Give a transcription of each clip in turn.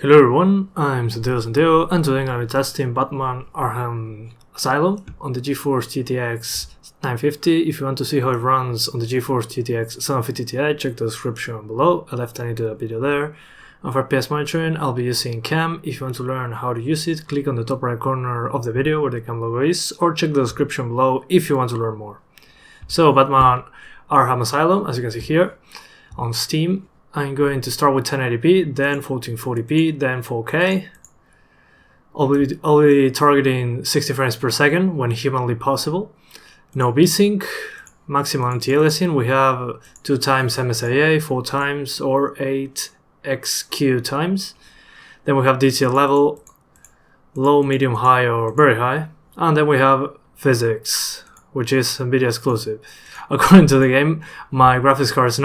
Hello everyone, I'm Santiago and today I'm going to be testing Batman Arkham Asylum on the GeForce GTX 950. If you want to see how it runs on the GeForce GTX 750 Ti, check the description below. I left a link to the video there. And for FPS monitoring, I'll be using Cam. If you want to learn how to use it, click on the top right corner of the video where the Cam logo is, or check the description below if you want to learn more. So Batman Arkham Asylum, as you can see here, on Steam. I'm going to start with 1080p, then 1440p, then 4K. I'll be targeting 60 frames per second when humanly possible. No VSync, maximum anti-aliasing. We have 2 times MSI 4 times, or 8 XQ times. Then we have DCL level, low, medium, high, or very high. And then we have physics, which is NVIDIA exclusive. According to the game, my graphics card is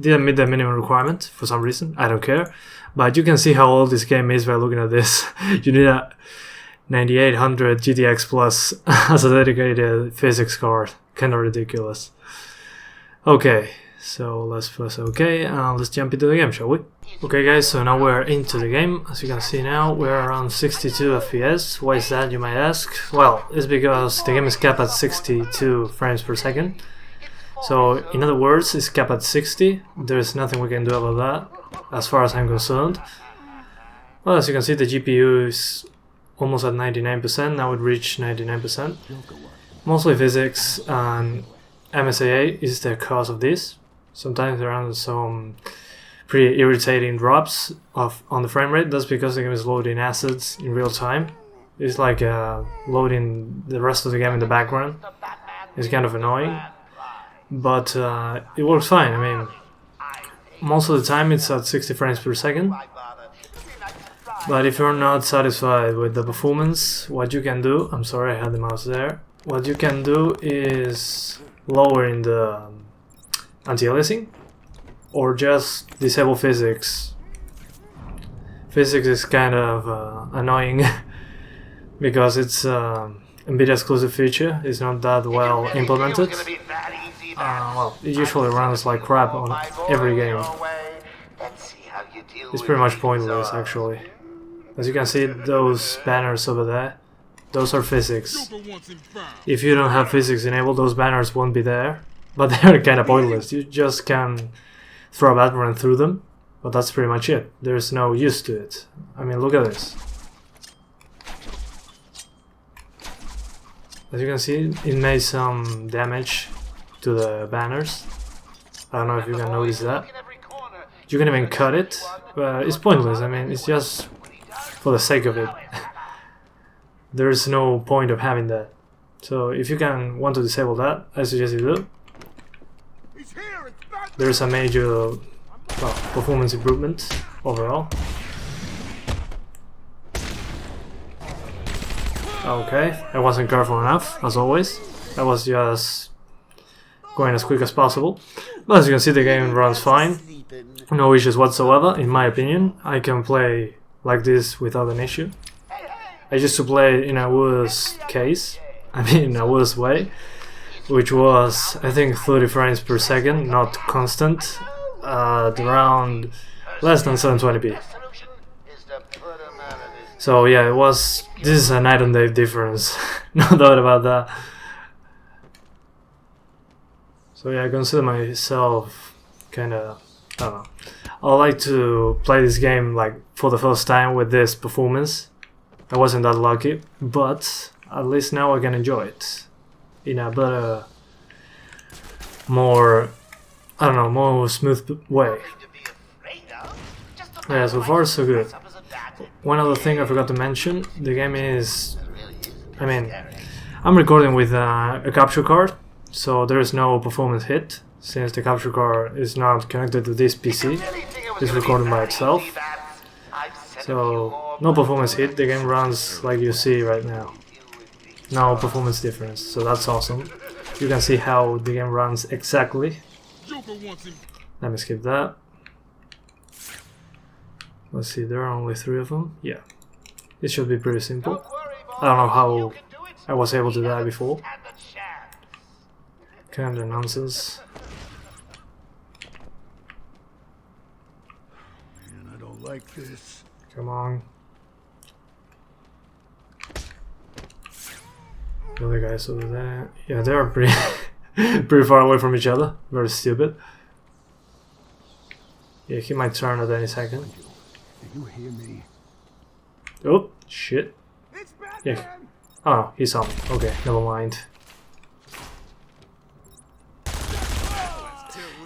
didn't meet the minimum requirement for some reason. I don't care. But you can see how old this game is by looking at this. You need a 9800 GTX Plus as a dedicated physics card. Kinda ridiculous. Okay, so let's press OK and let's jump into the game, shall we? Okay guys, so now we're into the game. As you can see now, we're around 62 FPS. Why is that, you might ask? Well, it's because the game is capped at 62 frames per second. So, in other words, it's capped at 60. There's nothing we can do about that, as far as I'm concerned. Well, as you can see, the GPU is almost at 99%. Now it reached 99%. Mostly physics and MSI is the cause of this. Sometimes there are some pretty irritating drops on the frame rate. That's because the game is loading assets in real time. It's like loading the rest of the game in the background. It's kind of annoying. But it works fine. I mean, most of the time it's at 60 frames per second. But if you're not satisfied with the performance, what you can do, I'm sorry I had the mouse there, what you can do is lowering the anti-aliasing or just disable physics. Physics is kind of annoying because it's NVIDIA exclusive feature. It's not that well implemented. Well, it usually runs like crap on every game. It's pretty much pointless, actually. As you can see, those banners over there, those are physics. If you don't have physics enabled, those banners won't be there. But they're kind of pointless. You just can throw a Batman through them, but that's pretty much it. There's no use to it. I mean, look at this. As you can see, it made some damage to the banners. I don't know if you can notice that. You can even cut it, but it's pointless. I mean, it's just for the sake of it. There's no point of having that. So if you want to disable that, I suggest you do. There's a major performance improvement overall. Okay, I wasn't careful enough, as always. I was just going as quick as possible. But as you can see, the game runs fine. No issues whatsoever, in my opinion. I can play like this without an issue. I used to play in a worse case, in a worse way, which was, I think, 30 frames per second, not constant, at around less than 720p. So yeah, this is a night and day difference, no doubt about that. So yeah, I consider myself kinda, I don't know. I like to play this game like for the first time with this performance. I wasn't that lucky, but at least now I can enjoy it in a better, more, I don't know, more smooth way. Yeah, so far so good. One other thing I forgot to mention, the game is, I'm recording with a capture card. So there is no performance hit, since the capture card is not connected to this PC. It's recording by itself. So no performance hit, the game runs like you see right now. No performance difference, so that's awesome. You can see how the game runs exactly. Let me skip that. Let's see, there are only 3 of them. Yeah, it should be pretty simple. I don't know how I was able to die before. Kinda nonsense. like this? Come on. The other guys over there. Yeah, they are pretty pretty far away from each other. Very stupid. Yeah, he might turn at any second. Do you hear me? Oh, shit. Yeah. Oh, he saw me. Okay, never mind.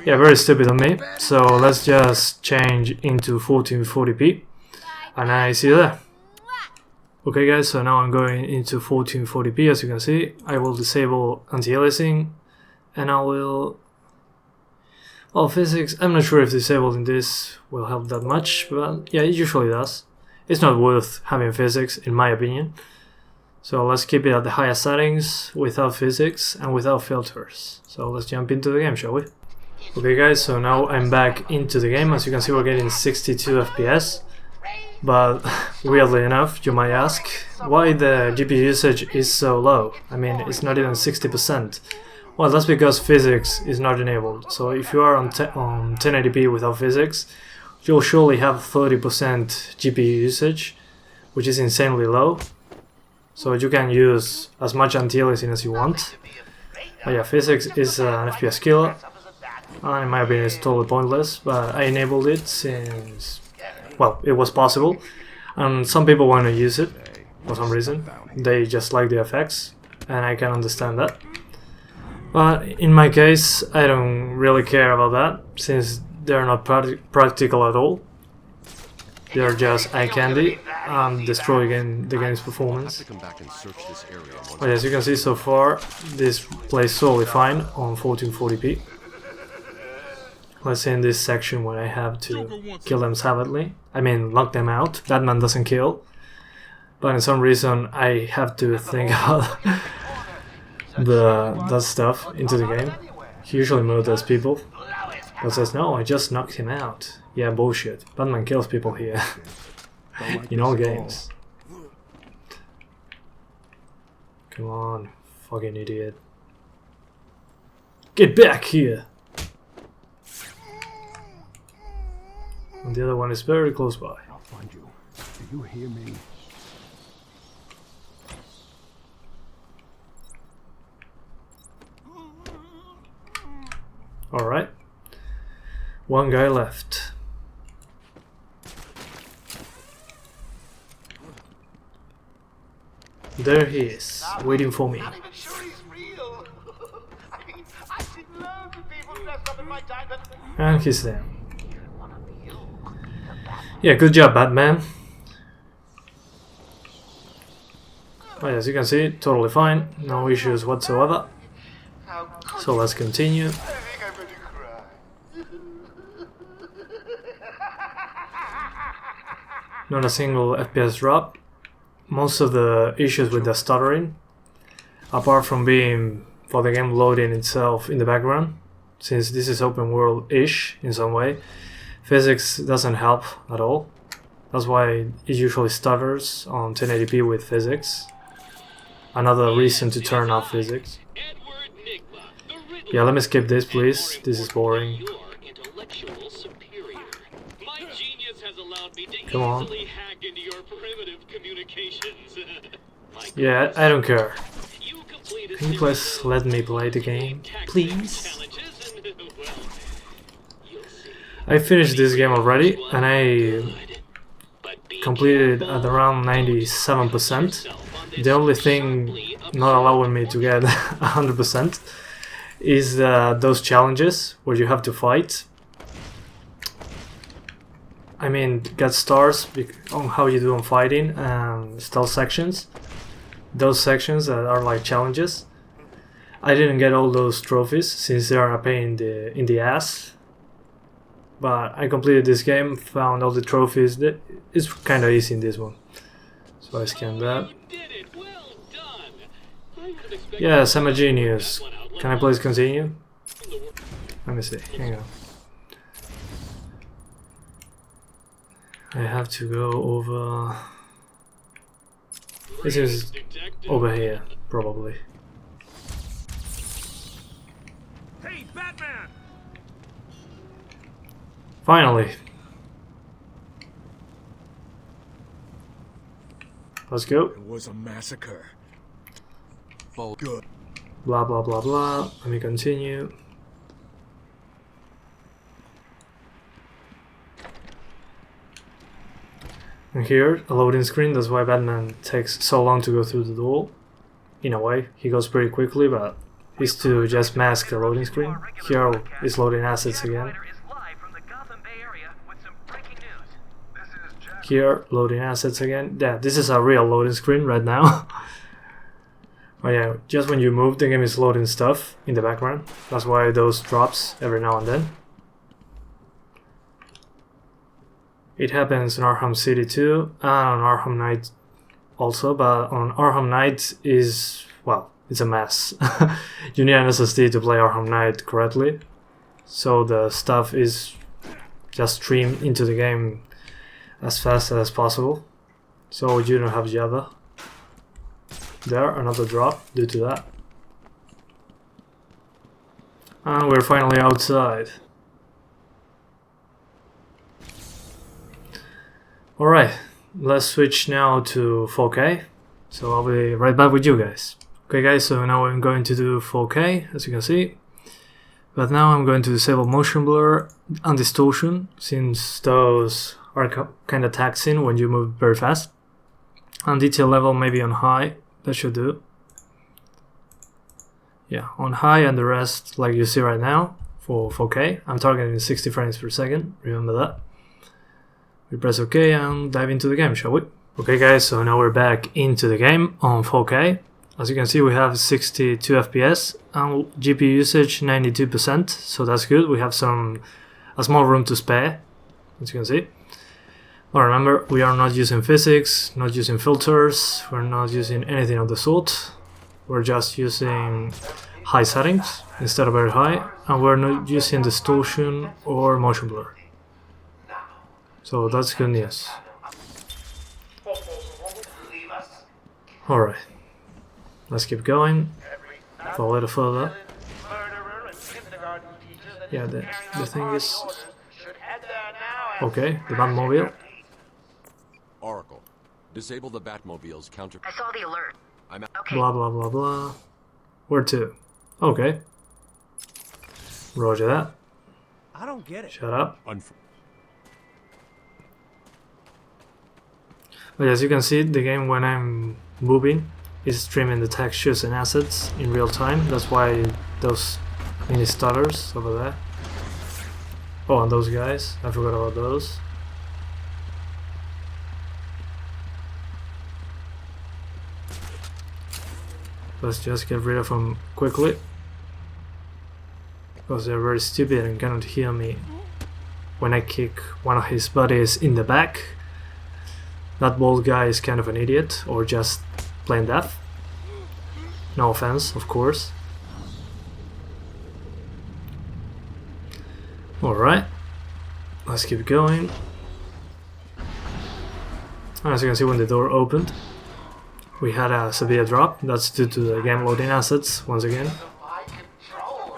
Yeah, very stupid of me. So let's just change into 1440p. And I see you there. Okay guys, so now I'm going into 1440p. As you can see, I will disable anti-aliasing, and I will... Well, physics, I'm not sure if disabling this will help that much, but yeah, it usually does. It's not worth having physics, in my opinion. So let's keep it at the highest settings, without physics and without filters. So let's jump into the game, shall we? Okay guys, so now I'm back into the game. As you can see, we're getting 62 FPS. But weirdly enough, you might ask, why the GPU usage is so low? I mean, it's not even 60%. Well, that's because physics is not enabled. So if you are on 1080p without physics, you'll surely have 30% GPU usage, which is insanely low. So you can use as much anti-aliasing as you want. But yeah, physics is an FPS killer, and in my opinion it's totally pointless, but I enabled it since... well, it was possible, and some people want to use it for some reason. They just like the effects, and I can understand that. But in my case, I don't really care about that, since they're not practical at all. They're just eye candy and destroy the game's performance. But as you can see so far, this plays totally fine on 1440p. Let's say in this section where I have to kill them savagely. I mean, lock them out. Batman doesn't kill. But in some reason I have to think about that stuff into the game. He usually murders people. But says, no, I just knocked him out. Yeah, bullshit. Batman kills people here. In all games. Come on, fucking idiot. Get back here! And the other one is very close by. I'll find you. Do you hear me? Alright. One guy left. There he is, waiting for me. And he's there. Yeah, good job, Batman. Well, as you can see, totally fine, no issues whatsoever. So let's continue. Not a single FPS drop. Most of the issues with the stuttering, apart from being for the game loading itself in the background, since this is open world-ish in some way, physics doesn't help at all. That's why it usually stutters on 1080p with physics. Another reason to turn off physics. Yeah, let me skip this, please. This is boring. Come on. Yeah, I don't care. Can you please let me play the game, please? I finished this game already, and I completed at around 97%. The only thing not allowing me to get 100% is those challenges where you have to fight. I mean, get stars on how you do on fighting and stealth sections. Those sections that are like challenges. I didn't get all those trophies since they are a pain in the ass. But I completed this game, found all the trophies. It's kind of easy in this one. So I scanned that. Yes, I'm a genius. Can I please continue? Let me see. Hang on. I have to go over... This is over here, probably. Hey, Batman! Finally! Let's go. It was a massacre. Good. Blah blah blah blah. Let me continue. And here, a loading screen. That's why Batman takes so long to go through the door. In a way, he goes pretty quickly, but it's to just mask the loading screen. Here is loading assets again. Here, loading assets again. Yeah, this is a real loading screen right now. Oh yeah, just when you move, the game is loading stuff in the background. That's why those drops every now and then. It happens in Arkham City too, and on Arkham Knight also, but on Arkham Knight is, well, it's a mess. You need an SSD to play Arkham Knight correctly, so the stuff is just streamed into the game as fast as possible, so you don't have Java. There, another drop due to that. And we're finally outside. Alright, let's switch now to 4K. So I'll be right back with you guys. Okay guys, so now I'm going to do 4K, as you can see. But now I'm going to disable motion blur and distortion, since those are kind of taxing when you move very fast. And detail level maybe on high, that should do. Yeah, on high, and the rest like you see right now for 4K. I'm targeting 60 frames per second, remember that. We press OK and dive into the game, shall we? Okay guys, so now we're back into the game on 4K. As you can see, we have 62 FPS and GPU usage 92%, so that's good. We have a small room to spare, as you can see. But remember, we are not using physics, not using filters, we're not using anything of the sort. We're just using high settings instead of very high, and we're not using distortion or motion blur. So that's good news. Alright, let's keep going for a little further. Yeah, the thing is... Okay, the Batmobile. Oracle, disable the Batmobile's counter. I saw the alert. Okay. Blah blah blah blah. Where to? Okay. Roger that. I don't get it. Shut up. But as you can see, the game, when I'm moving, is streaming the textures and assets in real time. That's why those mini stutters over there. Oh, and those guys, I forgot about those. Let's just get rid of them quickly, because they're very stupid and cannot hear me when I kick one of his buddies in the back. That bald guy is kind of an idiot, or just plain deaf. No offense, of course. Alright, let's keep going. As you can see, when the door opened, we had a severe drop. That's due to the game loading assets once again.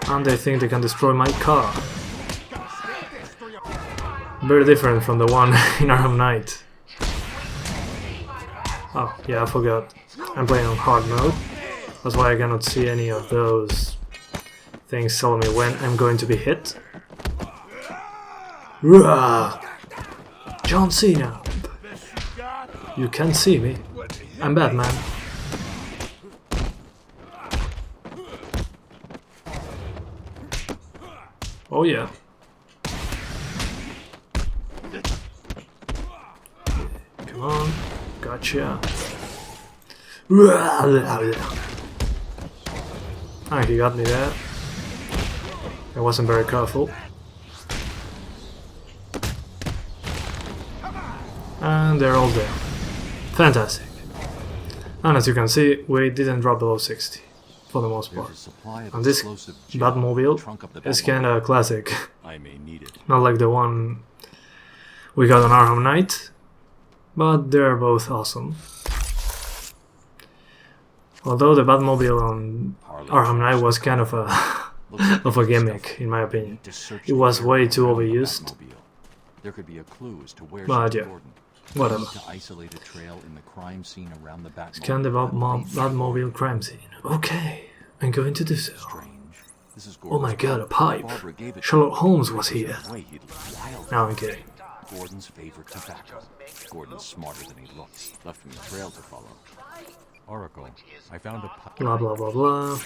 And they think they can destroy my car. Very different from the one in Arkham Knight. Oh, yeah, I forgot. I'm playing on hard mode. That's why I cannot see any of those things telling me when I'm going to be hit. Rah! John Cena! You can't see me. I'm Batman. Oh yeah. Come on. Gotcha. Ah, he got me there. I wasn't very careful. And they're all there. Fantastic. And as you can see, we didn't drop below 60 for the most part. And this Batmobile is kinda classic. Not like the one we got on Arkham Knight, but they're both awesome. Although the Batmobile on Arkham Knight was kind of a gimmick, in my opinion. It was way too overused. But yeah. Whatever. To isolate a trail in the crime scene around the Batmobile. Scan the Batmobile crime scene. Okay, I'm going to do so. Strange. This is Oh my Gordon's god, a car. pipe. Barbara gave it to Sherlock him. Holmes was here. Wait, he'd wild. No, I'm kidding. Gordon's favorite tobacco. Gordon's smarter than he looks. Left him a trail to follow. Oracle, I found a pipe. Blah blah blah blah.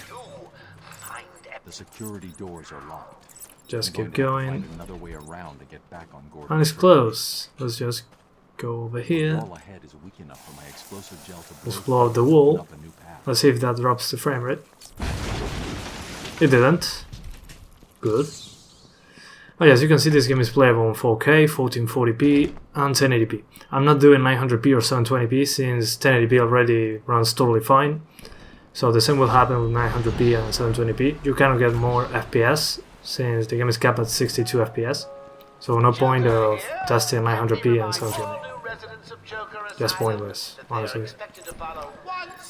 The security doors are locked. Just I'm keep going to going. find another way around to get back on Gordon. And it's close. Let's just go over The here. wall ahead is weak enough for my explosive gel to Let's blow blow up the through and wall. open up a new path. Let's see if that drops the frame rate. It didn't. Good. Oh yes, you can see this game is playable on 4K, 1440p and 1080p. I'm not doing 900p or 720p since 1080p already runs totally fine. So the same will happen with 900p and 720p. You cannot get more FPS since the game is capped at 62 FPS. So no point of testing 900p and 720p. Just pointless, honestly.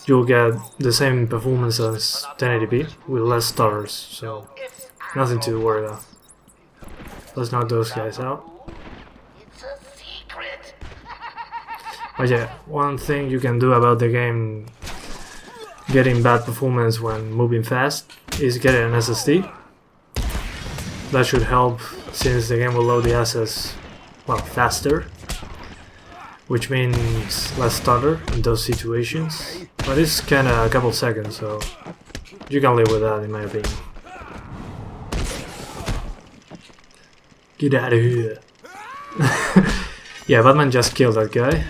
You'll get the same performance as 1080p with less stutters, so nothing to worry about. Let's knock those guys out. But yeah, one thing you can do about the game getting bad performance when moving fast is get an SSD. That should help since the game will load the assets, well, faster, which means less stutter in those situations. But it's kinda a couple seconds, so you can live with that in my opinion. Get out of here. Yeah, Batman just killed that guy.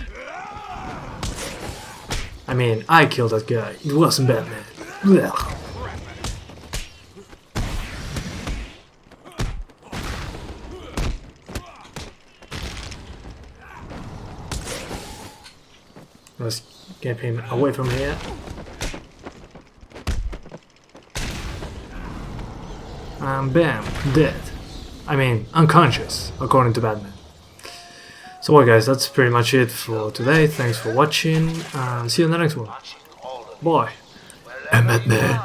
I mean, I killed that guy. It wasn't Batman. Blech. Let's get him away from here. And bam, dead. I mean, unconscious, according to Batman. So well guys, that's pretty much it for today. Thanks for watching, and see you in the next one. Bye. I'm Batman.